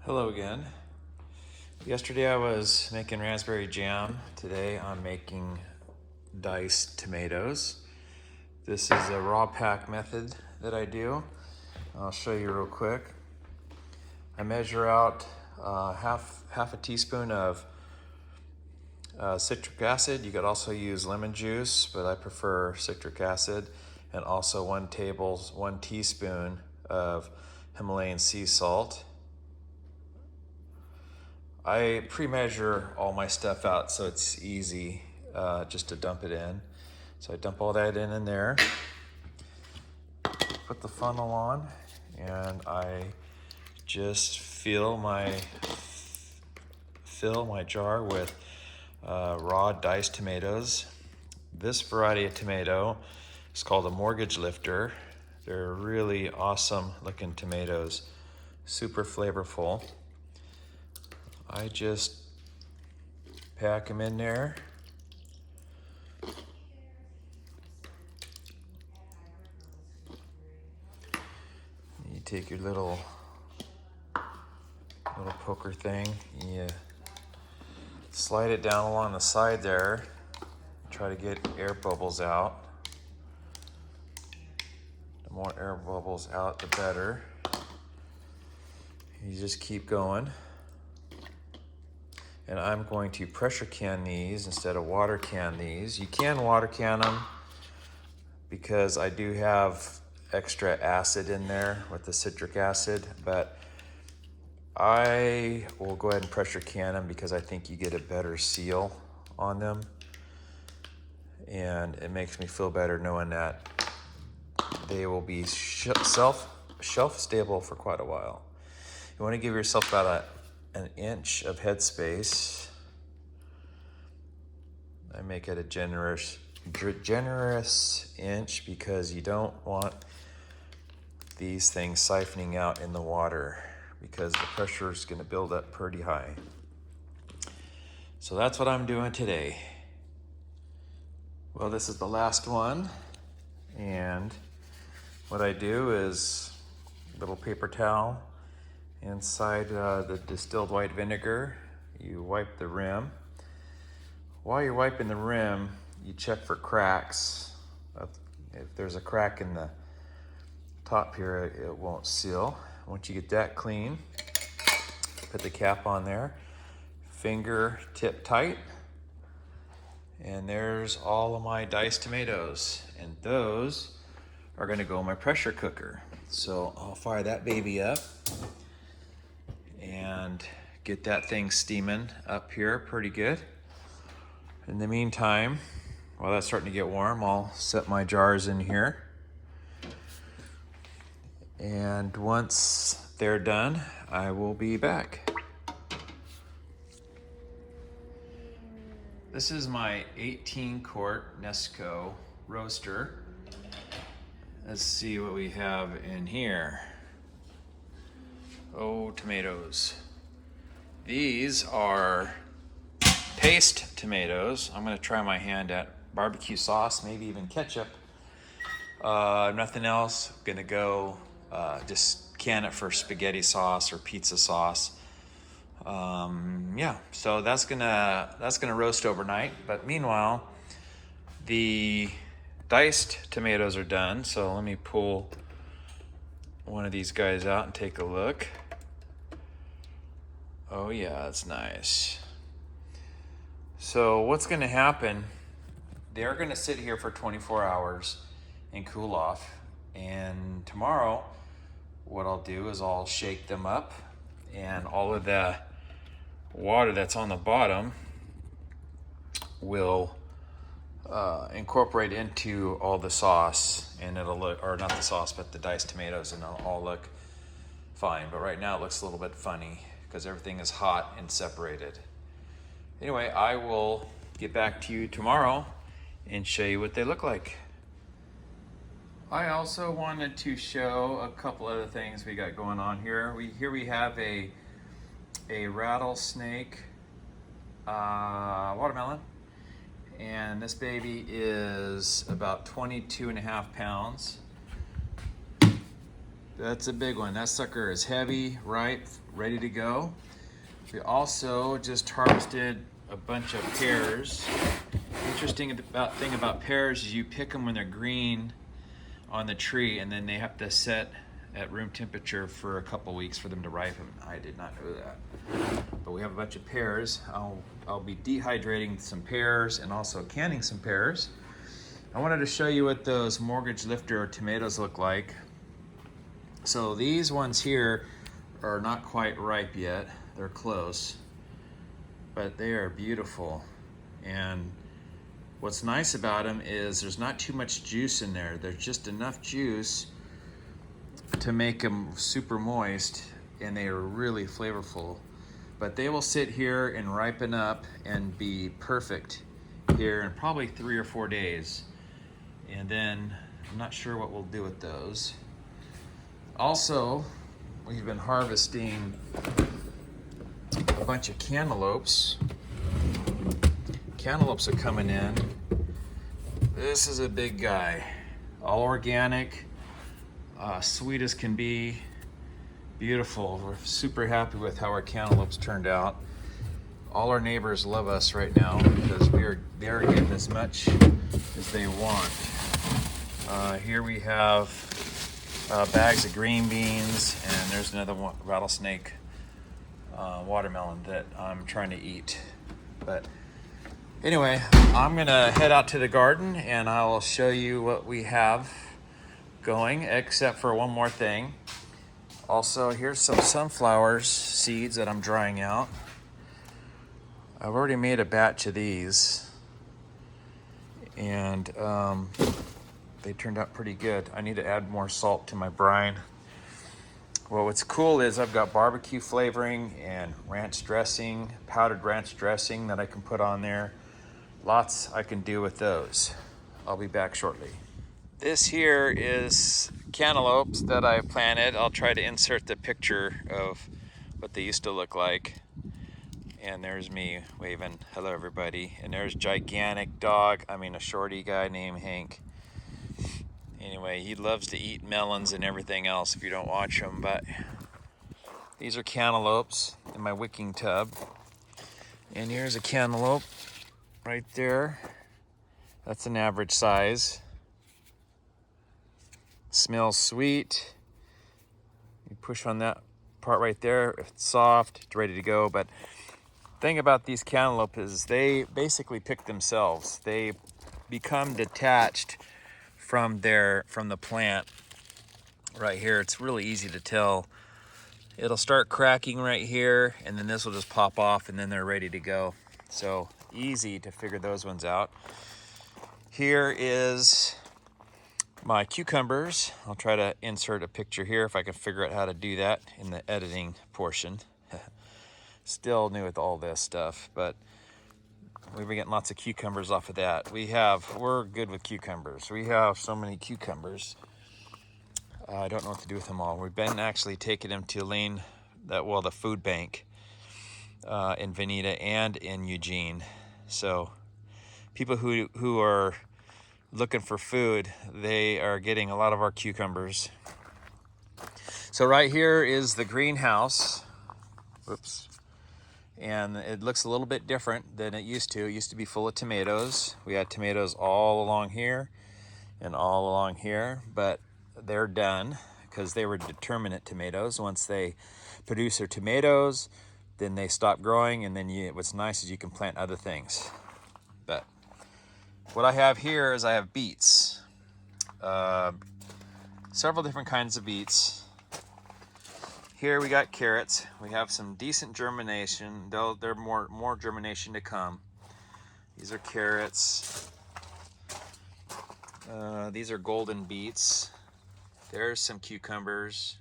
Hello again. Yesterday I was making raspberry jam. Today I'm making diced tomatoes. This is a raw pack method that I do. I'll show you real quick. I measure out half a teaspoon of citric acid. You could also use lemon juice, but I prefer citric acid, and also one teaspoon of Himalayan sea salt. I pre-measure all my stuff out so it's easy just to dump it in. So I dump all that in there, put the funnel on, and I just fill my jar with raw diced tomatoes. This variety of tomato is called a mortgage lifter. They're really awesome looking tomatoes, super flavorful. I just pack them in there. You take your little poker thing, you slide it down along the side there, try to get air bubbles out. The more air bubbles out, the better. You just keep going. And I'm going to pressure can these instead of water can these. You can water can them because I do have extra acid in there with the citric acid, but I will go ahead and pressure can them because I think you get a better seal on them. And it makes me feel better knowing that they will be shelf stable for quite a while. You want to give yourself about an inch of headspace. I make it a generous inch because you don't want these things siphoning out in the water because the pressure is going to build up pretty high. So that's what I'm doing today. Well, this is the last one, and what I do is a little paper towel inside the distilled white vinegar. You wipe the rim. While you're wiping the rim, you check for cracks. If there's a crack in the top here, it won't seal. Once you get that clean, put the cap on there, finger tip tight, and there's all of my diced tomatoes, and those are going to go in my pressure cooker. So I'll fire that baby up and get that thing steaming up here pretty good. In the meantime, while that's starting to get warm, I'll set my jars in here. And once they're done, I will be back. This is my 18-quart Nesco roaster. Let's see what we have in here. Oh, tomatoes. These are paste tomatoes. I'm gonna try my hand at barbecue sauce, maybe even ketchup. Nothing else. I'm gonna go just can it for spaghetti sauce or pizza sauce. Yeah, so that's gonna roast overnight. But meanwhile, the diced tomatoes are done. So let me pull one of these guys out and take a look. Oh yeah, that's nice. So what's gonna happen, they're gonna sit here for 24 hours and cool off. And tomorrow, what I'll do is I'll shake them up, and all of the water that's on the bottom will incorporate into all the sauce, and it'll look, or not the sauce, but the diced tomatoes, and it'll all look fine. But right now it looks a little bit funny because everything is hot and separated. Anyway, I will get back to you tomorrow and show you what they look like. I also wanted to show a couple other things we got going on here. We have a rattlesnake watermelon, and this baby is about 22.5 pounds. That's a big one. That sucker is heavy, ripe, ready to go. We also just harvested a bunch of pears. Interesting thing about pears is you pick them when they're green on the tree, and then they have to set at room temperature for a couple weeks for them to ripen. I did not know that. But we have a bunch of pears. I'll be dehydrating some pears and also canning some pears. I wanted to show you what those mortgage lifter tomatoes look like. So these ones here are not quite ripe yet. They're close, but they are beautiful. And what's nice about them is there's not too much juice in there. There's just enough juice to make them super moist, and they are really flavorful. But they will sit here and ripen up and be perfect here in probably 3 or 4 days. And then I'm not sure what we'll do with those. Also, we've been harvesting a bunch of cantaloupes. Cantaloupes are coming in. This is a big guy, all organic, sweet as can be, beautiful. We're super happy with how our cantaloupes turned out. All our neighbors love us right now because they're getting as much as they want. Here we have bags of green beans, and there's another one, rattlesnake watermelon that I'm trying to eat. But anyway, I'm gonna head out to the garden and I'll show you what we have going, except for one more thing. Also, here's some sunflower seeds that I'm drying out. I've already made a batch of these, and they turned out pretty good. I need to add more salt to my brine. Well, what's cool is I've got barbecue flavoring and ranch dressing, powdered ranch dressing that I can put on there. Lots I can do with those. I'll be back shortly. This here is cantaloupes that I planted. I'll try to insert the picture of what they used to look like. And there's me waving, hello everybody. And there's gigantic dog, a shorty guy named Hank. Anyway, he loves to eat melons and everything else if you don't watch him, but these are cantaloupes in my wicking tub. And here's a cantaloupe right there. That's an average size. Smells sweet. You push on that part right there. If it's soft, it's ready to go. But thing about these cantaloupe is they basically pick themselves. They become detached from the plant right here. It's really easy to tell. It'll start cracking right here, and then this will just pop off, and then they're ready to go. So easy to figure those ones out. Here is my cucumbers. I'll try to insert a picture here if I can figure out how to do that in the editing portion. Still new with all this stuff, but we've been getting lots of cucumbers off of that. We're good with cucumbers. We have so many cucumbers. I don't know what to do with them all. We've been actually taking them to the food bank in Veneta and in Eugene. So people who are looking for food, they are getting a lot of our cucumbers. So right here is the greenhouse. Whoops. And it looks a little bit different than it used to. It used to be full of tomatoes. We had tomatoes all along here and all along here, but they're done because they were determinate tomatoes. Once they produce their tomatoes, then they stop growing, and then what's nice is you can plant other things. But what I have here is I have beets. Several different kinds of beets. Here we got carrots. We have some decent germination, though there's more germination to come. These are carrots. These are golden beets. There's some carrots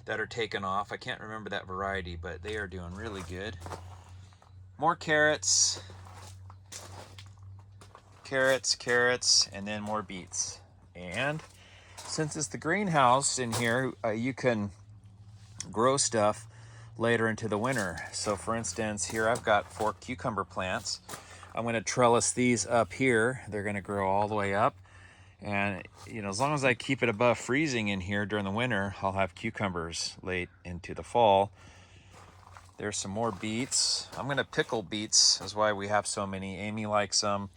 that are taken off. I can't remember that variety, but they are doing really good. More carrots, and then more beets. And since it's the greenhouse in here, you can grow stuff later into the winter. So for instance, here I've got 4 cucumber plants. I'm going to trellis these up here. They're going to grow all the way up. And, you know, as long as I keep it above freezing in here during the winter, I'll have cucumbers late into the fall. There's some more beets. I'm gonna pickle beets, is why we have so many. Amy likes them.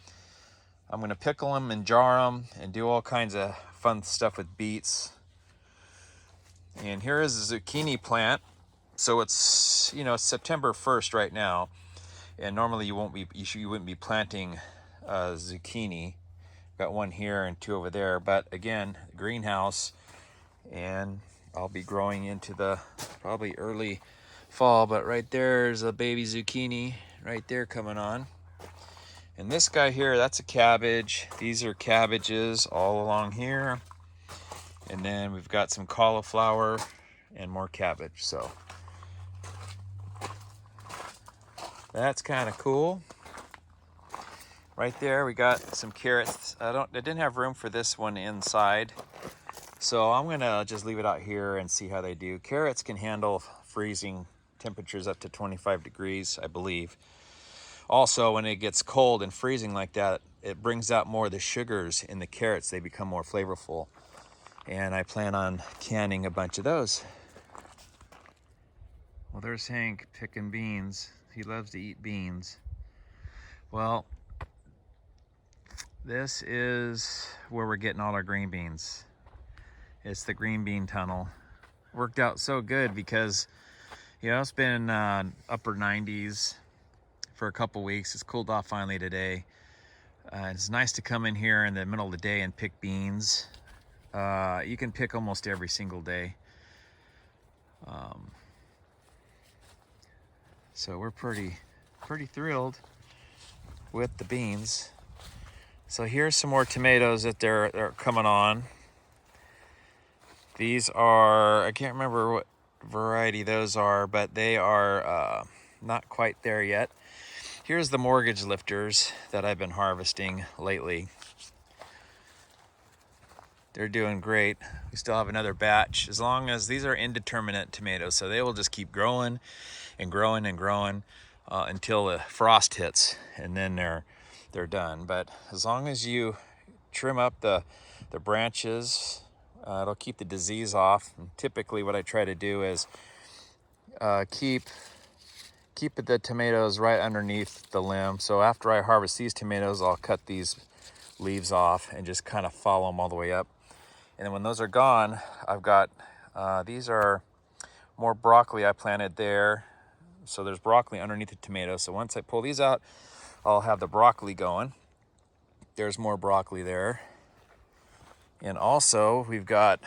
I'm gonna pickle them and jar them and do all kinds of fun stuff with beets. And here is a zucchini plant. So it's, you know, September 1st right now. And normally you wouldn't be planting zucchini. Got one here and two over there, but again, greenhouse, and I'll be growing into the probably early fall. But right there's a baby zucchini right there coming on. And this guy here, that's a cabbage. These are cabbages all along here. And then we've got some cauliflower and more cabbage. So that's kind of cool. Right there, we got some carrots. I didn't have room for this one inside, so I'm gonna just leave it out here and see how they do. Carrots can handle freezing temperatures up to 25 degrees, I believe. Also, when it gets cold and freezing like that, it brings out more of the sugars in the carrots. They become more flavorful, and I plan on canning a bunch of those. Well, there's Hank picking beans. He loves to eat beans. Well, this is where we're getting all our green beans. It's the green bean tunnel. Worked out so good because, you know, it's been upper 90s for a couple weeks. It's cooled off finally today. It's nice to come in here in the middle of the day and pick beans. You can pick almost every single day. So we're pretty thrilled with the beans. So here's some more tomatoes that they're coming on. These are, I can't remember what variety those are, but they are not quite there yet. Here's the mortgage lifters that I've been harvesting lately. They're doing great. We still have another batch, as long as these are indeterminate tomatoes, so they will just keep growing and growing and growing until the frost hits, and then they're done. But as long as you trim up the branches, it'll keep the disease off. And typically what I try to do is keep the tomatoes right underneath the limb. So after I harvest these tomatoes, I'll cut these leaves off and just kind of follow them all the way up. And then when those are gone, I've got, these are more broccoli I planted there. So there's broccoli underneath the tomatoes. So once I pull these out, I'll have the broccoli going. There's more broccoli there. And also we've got,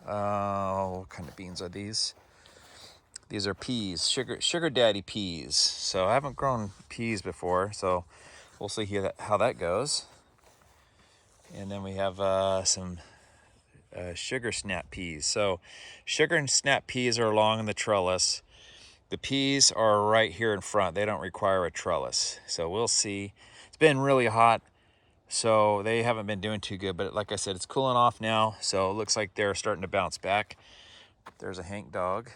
what kind of beans are these? These are peas, sugar daddy peas. So I haven't grown peas before, so we'll see how that goes. And then we have some sugar snap peas. So sugar and snap peas are along the trellis. The peas are right here in front. They don't require a trellis. So we'll see. It's been really hot, so they haven't been doing too good. But like I said, it's cooling off now, so it looks like they're starting to bounce back. There's a Hank dog.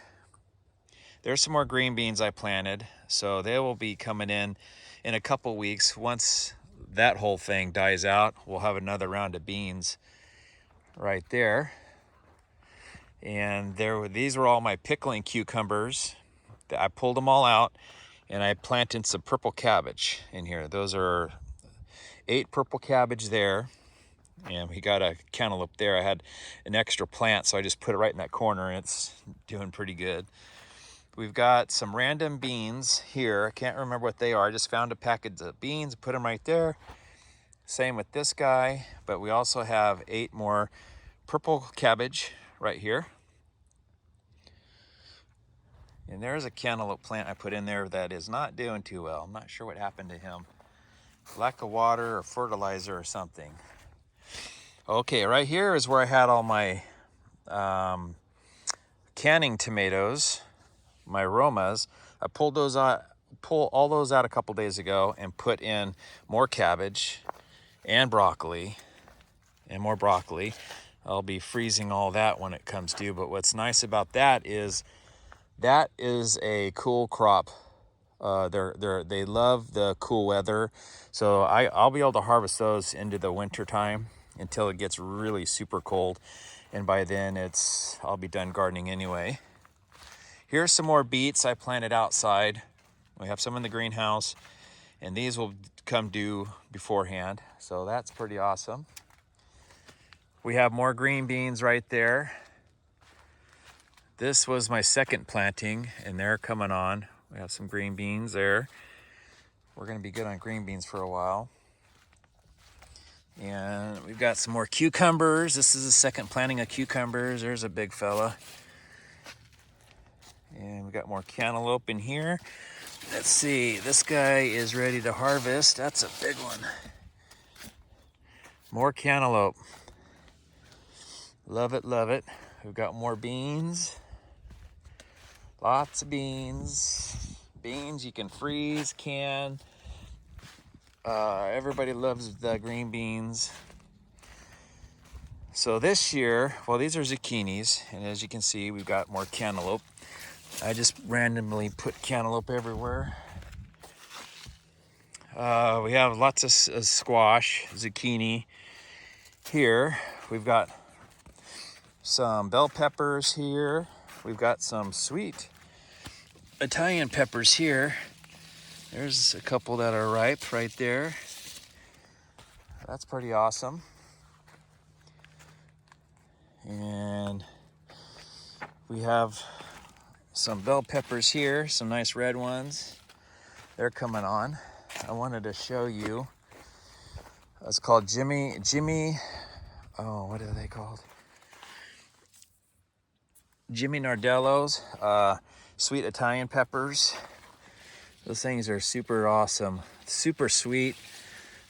There's some more green beans I planted, so they will be coming in a couple weeks. Once that whole thing dies out, we'll have another round of beans right there. And these were all my pickling cucumbers. I pulled them all out, and I planted some purple cabbage in here. Those are 8 purple cabbage there, and we got a cantaloupe there. I had an extra plant, so I just put it right in that corner, and it's doing pretty good. We've got some random beans here. I can't remember what they are. I just found a package of beans, put them right there. Same with this guy, but we also have 8 more purple cabbage right here. And there's a cantaloupe plant I put in there that is not doing too well. I'm not sure what happened to him. Lack of water or fertilizer or something. Okay, right here is where I had all my canning tomatoes, my Romas. I pulled all those out a couple days ago and put in more cabbage and broccoli and more broccoli. I'll be freezing all that when it comes due, but what's nice about that is a cool crop. They love the cool weather, so I'll be able to harvest those into the winter time, until it gets really super cold. And by then I'll be done gardening anyway. Here's some more beets I planted outside. We have some in the greenhouse, and these will come due beforehand. So that's pretty awesome. We have more green beans right there. This was my second planting, and they're coming on. We have some green beans there. We're gonna be good on green beans for a while. And we've got some more cucumbers. This is the second planting of cucumbers. There's a big fella. And we got more cantaloupe in here. Let's see, this guy is ready to harvest. That's a big one. More cantaloupe. Love it, love it. We've got more beans. Lots of beans. Beans you can freeze, can. Everybody loves the green beans. So this year, well, these are zucchinis, and as you can see, we've got more cantaloupe. I just randomly put cantaloupe everywhere. We have lots of squash, zucchini. Here, we've got some bell peppers here. We've got some sweet Italian peppers here. There's a couple that are ripe right there. That's pretty awesome. And we have some bell peppers here, some nice red ones. They're coming on. I wanted to show you. It's called Jimmy, oh, what are they called? Jimmy Nardello's sweet Italian peppers. Those things are super awesome, super sweet.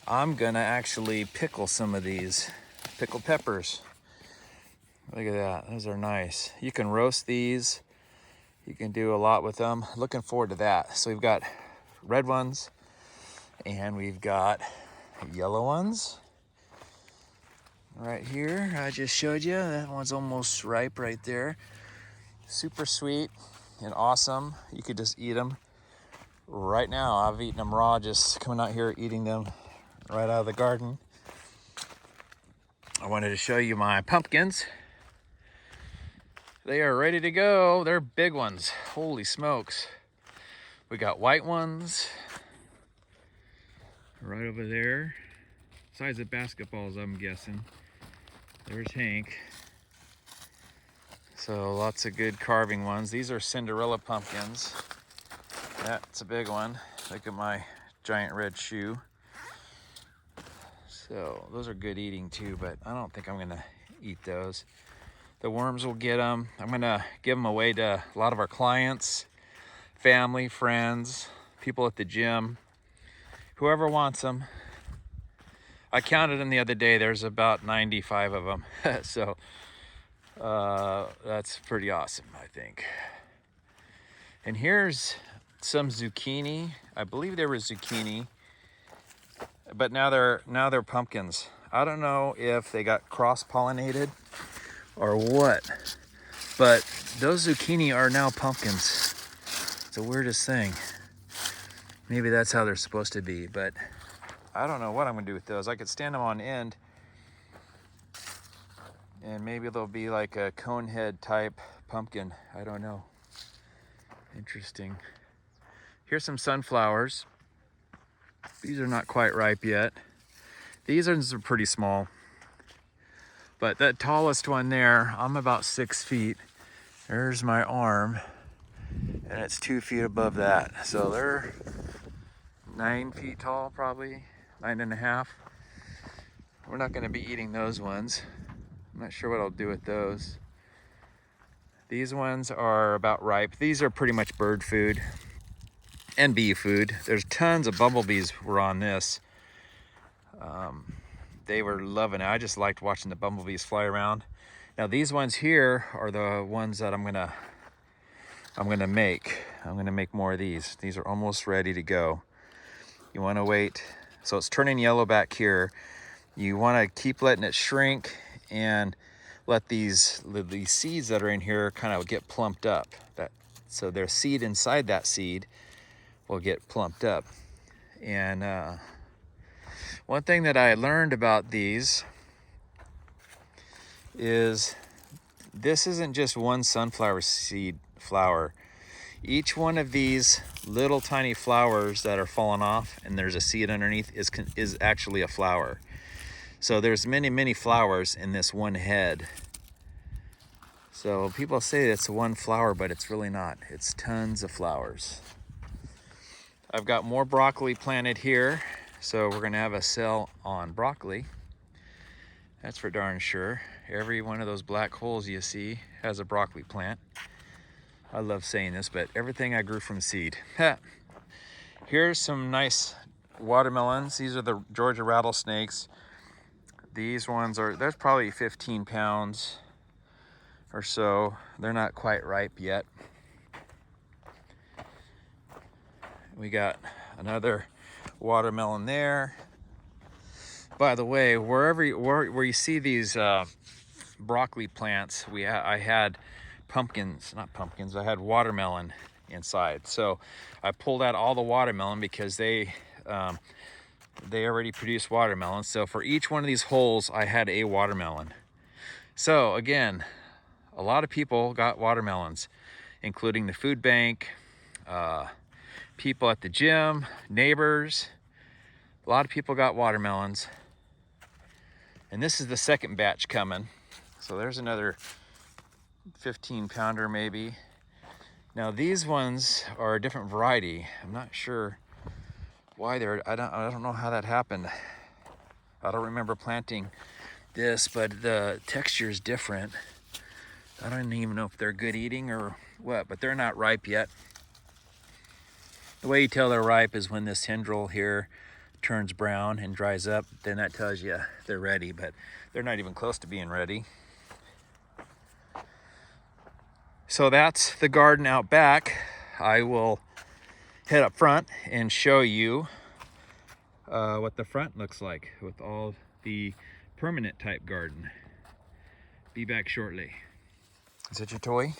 I'm gonna actually pickle some of these, pickled peppers. Look at that, those are nice. You can roast these. You can do a lot with them. Looking forward to that. So we've got red ones and we've got yellow ones right here. I just showed you, that one's almost ripe right there. Super sweet and awesome. You could just eat them right now. I've eaten them raw, just coming out here eating them right out of the garden. I wanted to show you my pumpkins. They are ready to go. They're big ones. Holy smokes. We got white ones right over there. Size of basketballs, I'm guessing. There's Hank. So lots of good carving ones. These are Cinderella pumpkins. That's a big one. Look at my giant red shoe. So those are good eating too, but I don't think I'm gonna eat those. The worms will get them. I'm gonna give them away to a lot of our clients, family, friends, people at the gym, whoever wants them. I counted them the other day. There's about 95 of them. So that's pretty awesome, I think. And here's some zucchini. I believe they were zucchini, but now they're pumpkins. I don't know if they got cross-pollinated or what, but those zucchini are now pumpkins. It's the weirdest thing. Maybe that's how they're supposed to be, but I don't know what I'm gonna do with those. I could stand them on end and maybe they'll be like a cone head type pumpkin. I don't know. Interesting. Here's some sunflowers. These are not quite ripe yet. These are pretty small. But that tallest one there, I'm about 6 feet. There's my arm, and it's 2 feet above that. So they're 9 feet tall, probably 9.5. We're not gonna be eating those ones. I'm not sure what I'll do with those. These ones are about ripe. These are pretty much bird food and bee food. There's tons of bumblebees were on this. They were loving it. I just liked watching the bumblebees fly around. Now these ones here are the ones that I'm gonna make. I'm gonna make more of these. These are almost ready to go. You wanna wait. So it's turning yellow back here. You wanna keep letting it shrink and let these seeds that are in here kind of get plumped up. So their seed inside that seed will get plumped up. And one thing that I learned about these is this isn't just one sunflower seed flower. Each one of these little tiny flowers that are falling off and there's a seed underneath is actually a flower. So there's many flowers in this one head. So people say it's one flower, but it's really not. It's tons of flowers. I've got more broccoli planted here, so we're gonna have a sale on broccoli. That's for darn sure. Every one of those black holes you see has a broccoli plant. I love saying this, but everything I grew from seed. Here's some nice watermelons. These are the Georgia rattlesnakes. These ones are, there's probably 15 pounds or so. They're not quite ripe yet. We got another watermelon there. By the way, where you see these broccoli plants, I had I had watermelon inside. So I pulled out all the watermelon because they already produce watermelon. So for each one of these holes, I had a watermelon. So again, a lot of people got watermelons, including the food bank, people at the gym, neighbors. A lot of people got watermelons. And this is the second batch coming. So there's another 15 pounder maybe. Now these ones are a different variety. I'm not sure why I don't know how that happened. I don't remember planting this, but the texture is different. I don't even know if they're good eating or what, but they're not ripe yet. The way you tell they're ripe is when this tendril here turns brown and dries up, then that tells you they're ready, but they're not even close to being ready. So that's the garden out back. I will head up front and show you what the front looks like with all the permanent type garden. Be back shortly. Is that your toy?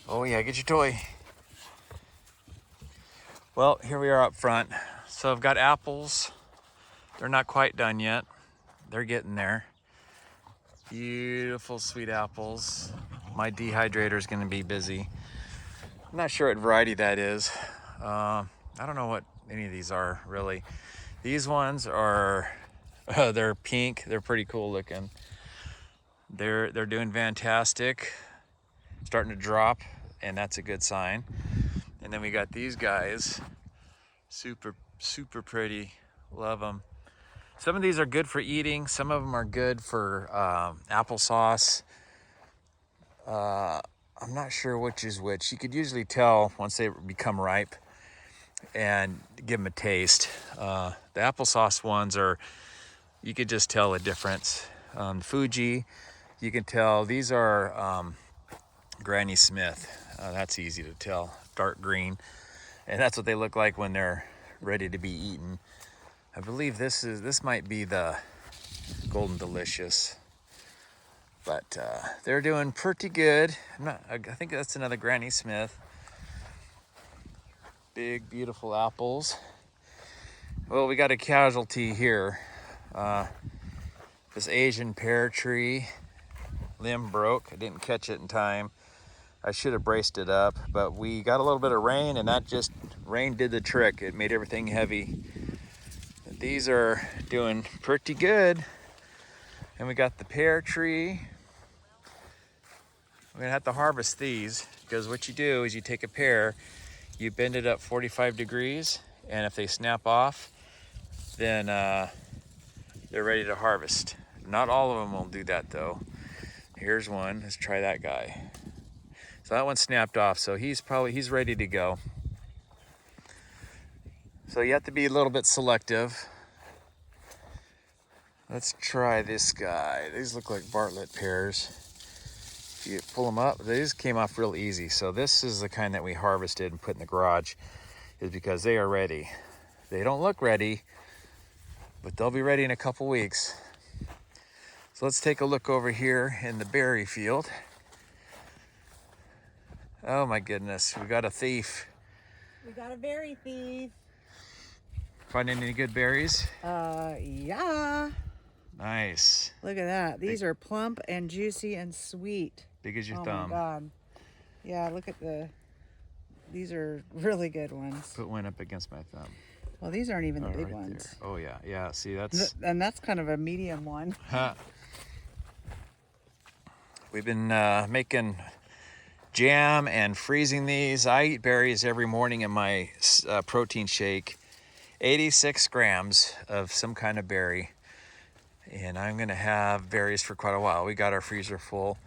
Oh yeah, get your toy. Well, here we are up front. So I've got apples. They're not quite done yet. They're getting there. Beautiful sweet apples. My dehydrator is going to be busy. I'm not sure what variety that is. I don't know what any of these are really. These ones are, they're pink. They're pretty cool looking. They're doing fantastic. Starting to drop, and that's a good sign. And then we got these guys. Super pretty. Love them. Some of these are good for eating. Some of them are good for applesauce. I'm not sure which is which. You could usually tell once they become ripe and give them a taste. The applesauce ones you could just tell a difference. Fuji, you can tell. These are Granny Smith. That's easy to tell. Dark green. And that's what they look like when they're ready to be eaten. I believe this might be the Golden Delicious. But they're doing pretty good. I think that's another Granny Smith. Big, beautiful apples. Well, we got a casualty here. This Asian pear tree limb broke. I didn't catch it in time. I should have braced it up, but we got a little bit of rain, and rain did the trick. It made everything heavy. These are doing pretty good. And we got the pear tree. We're gonna have to harvest these because what you do is you take a pear, you bend it up 45 degrees, and if they snap off, then they're ready to harvest. Not all of them will do that though. Here's one, let's try that guy. So that one snapped off, so he's ready to go. So you have to be a little bit selective. Let's try this guy. These look like Bartlett pears. If you pull them up, these came off real easy. So this is the kind that we harvested and put in the garage, is because they are ready. They don't look ready, but they'll be ready in a couple weeks. So let's take a look over here in the berry field. Oh my goodness, we got a thief. We got a berry thief. Find any good berries? Yeah. Nice. Look at that. These are plump and juicy and sweet. Big as your Oh thumb. my God. Yeah, look at these are really good ones. Put one up against my thumb. Well, these aren't even the big right ones. there. Oh yeah, yeah. See, that's And that's kind of a medium one. We've been making jam and freezing these. I eat berries every morning in my protein shake. 86 grams of some kind of berry. And I'm gonna have berries for quite a while. We got our freezer full.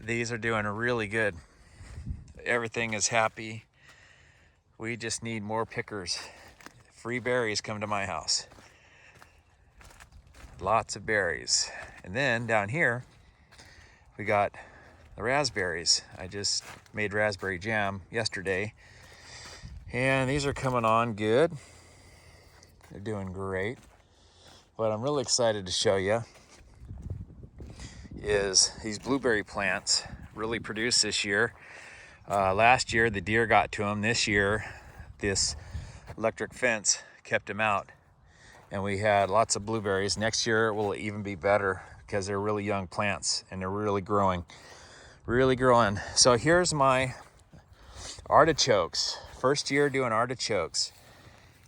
These are doing really good. Everything is happy. We just need more pickers. Free berries come to my house. Lots of berries. And then down here, we got the raspberries. I just made raspberry jam yesterday. And these are coming on good. They're doing great. What I'm really excited to show you is these blueberry plants really produced this year. Last year, the deer got to them. This year, this electric fence kept them out. And we had lots of blueberries. Next year, it will even be better because they're really young plants and they're really growing. Really growing. So here's my artichokes. First year doing artichokes.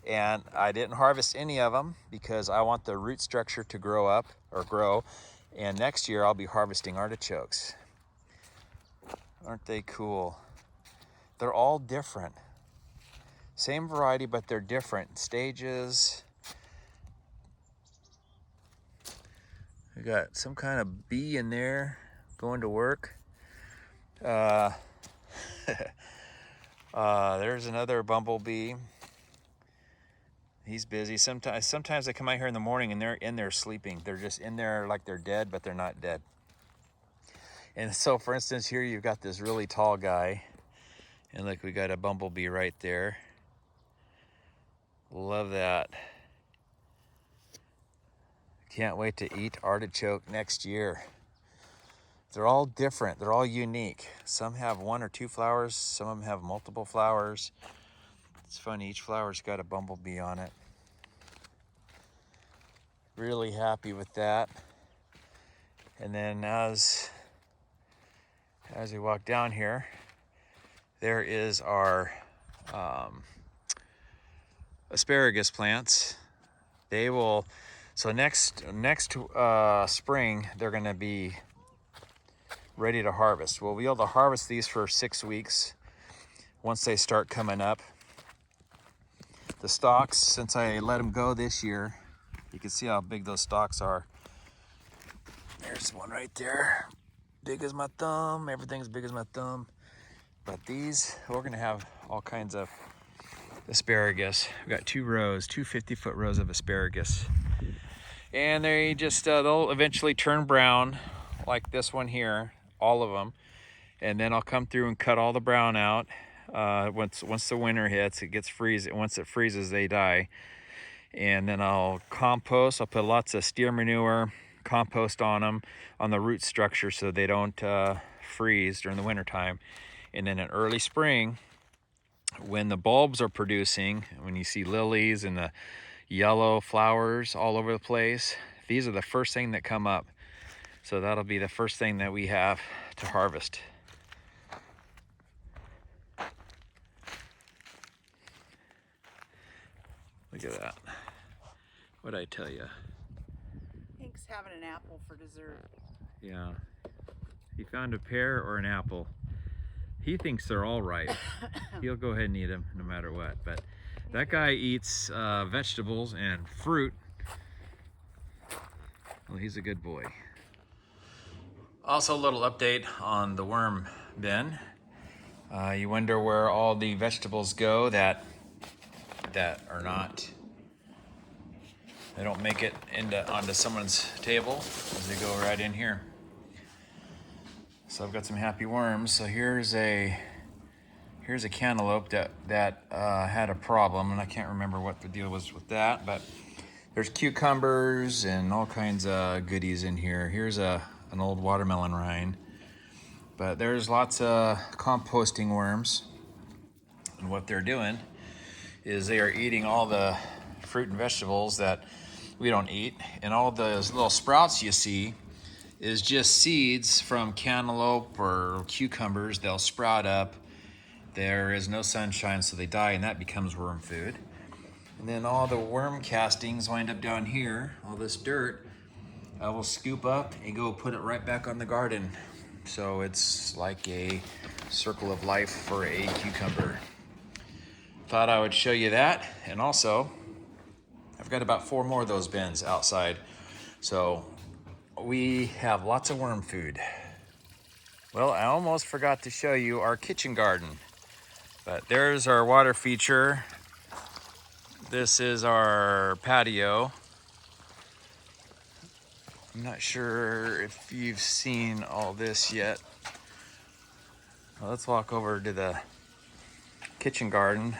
And I didn't harvest any of them because I want the root structure to grow. And next year I'll be harvesting artichokes. Aren't they cool? They're all different. Same variety, but they're different stages. We got some kind of bee in there going to work. There's another bumblebee. He's busy. Sometimes I come out here in the morning and they're in there sleeping. They're just in there like they're dead, but they're not dead. And so, for instance, here you've got this really tall guy. And look, we got a bumblebee right there. Love that. Can't wait to eat artichoke next year. They're all different. They're all unique. Some have 1 or 2 flowers. Some of them have multiple flowers. It's funny, each flower's got a bumblebee on it. Really happy with that. And then as we walk down here, there is our asparagus plants. They will, so next spring, they're gonna be ready to harvest. We'll be able to harvest these for 6 weeks once they start coming up. The stalks, since I let them go this year, you can see how big those stalks are. There's one right there, big as my thumb. Everything's big as my thumb. But these, we're gonna have all kinds of asparagus. We've got 2 rows, 2 50-foot rows of asparagus. And they just, they'll eventually turn brown like this one here, all of them. And then I'll come through and cut all the brown out. Once the winter hits, it gets freezing. Once it freezes, they die. And then I'll compost. I'll put lots of steer manure, compost on them, on the root structure so they don't freeze during the winter time. And then in early spring, when the bulbs are producing, when you see lilies and the yellow flowers all over the place, these are the first thing that come up. So that'll be the first thing that we have to harvest. Look at that. What'd I tell you? Hank's having an apple for dessert. Yeah. He found a pear or an apple. He thinks they're all ripe. He'll go ahead and eat them no matter what. But that guy eats vegetables and fruit. Well, he's a good boy. Also, a little update on the worm bin. You wonder where all the vegetables go that are not, they don't make it onto someone's table, as they go right in here. So I've got some happy worms. So here's a cantaloupe that had a problem, and I can't remember what the deal was with that, but there's cucumbers and all kinds of goodies in here. Here's an old watermelon rind. But there's lots of composting worms, and what they're doing is they are eating all the fruit and vegetables that we don't eat. And all those little sprouts you see is just seeds from cantaloupe or cucumbers. They'll sprout up. There is no sunshine, so they die, and that becomes worm food. And then all the worm castings wind up down here, all this dirt, I will scoop up and go put it right back on the garden. So it's like a circle of life for a cucumber. Thought I would show you that. And also, I've got about 4 more of those bins outside. So we have lots of worm food. Well, I almost forgot to show you our kitchen garden. But there's our water feature. This is our patio. I'm not sure if you've seen all this yet. Well, let's walk over to the kitchen garden.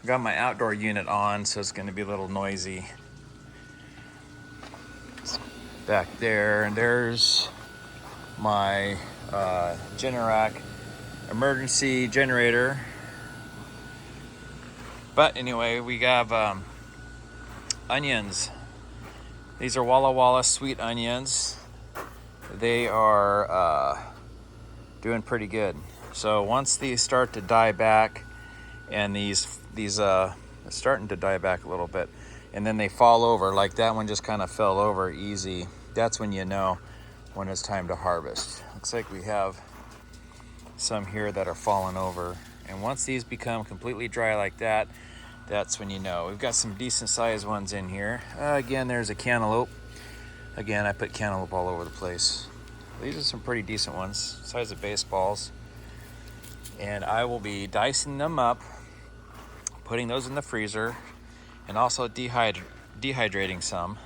I've got my outdoor unit on, so it's going to be a little noisy. It's back there, and there's my Generac emergency generator. But anyway, we have onions. These are Walla Walla sweet onions. They are doing pretty good. So once these start to die back, and these starting to die back a little bit, and then they fall over, like that one just kind of fell over easy, that's when you know when it's time to harvest. Looks like we have some here that are falling over, and once these become completely dry like that, that's when you know. We've got some decent sized ones in here. Again, there's a cantaloupe. Again, I put cantaloupe all over the place. These are some pretty decent ones, size of baseballs. And I will be dicing them up, putting those in the freezer, and also dehydrating some.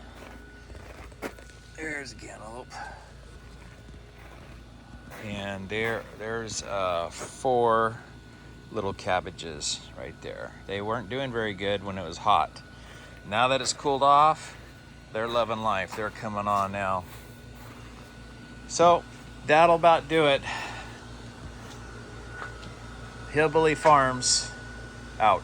There's a cantaloupe. And there's 4 little cabbages right there. They weren't doing very good when it was hot. Now that it's cooled off, they're loving life. They're coming on now. So that'll about do it. Hillbilly Farms out.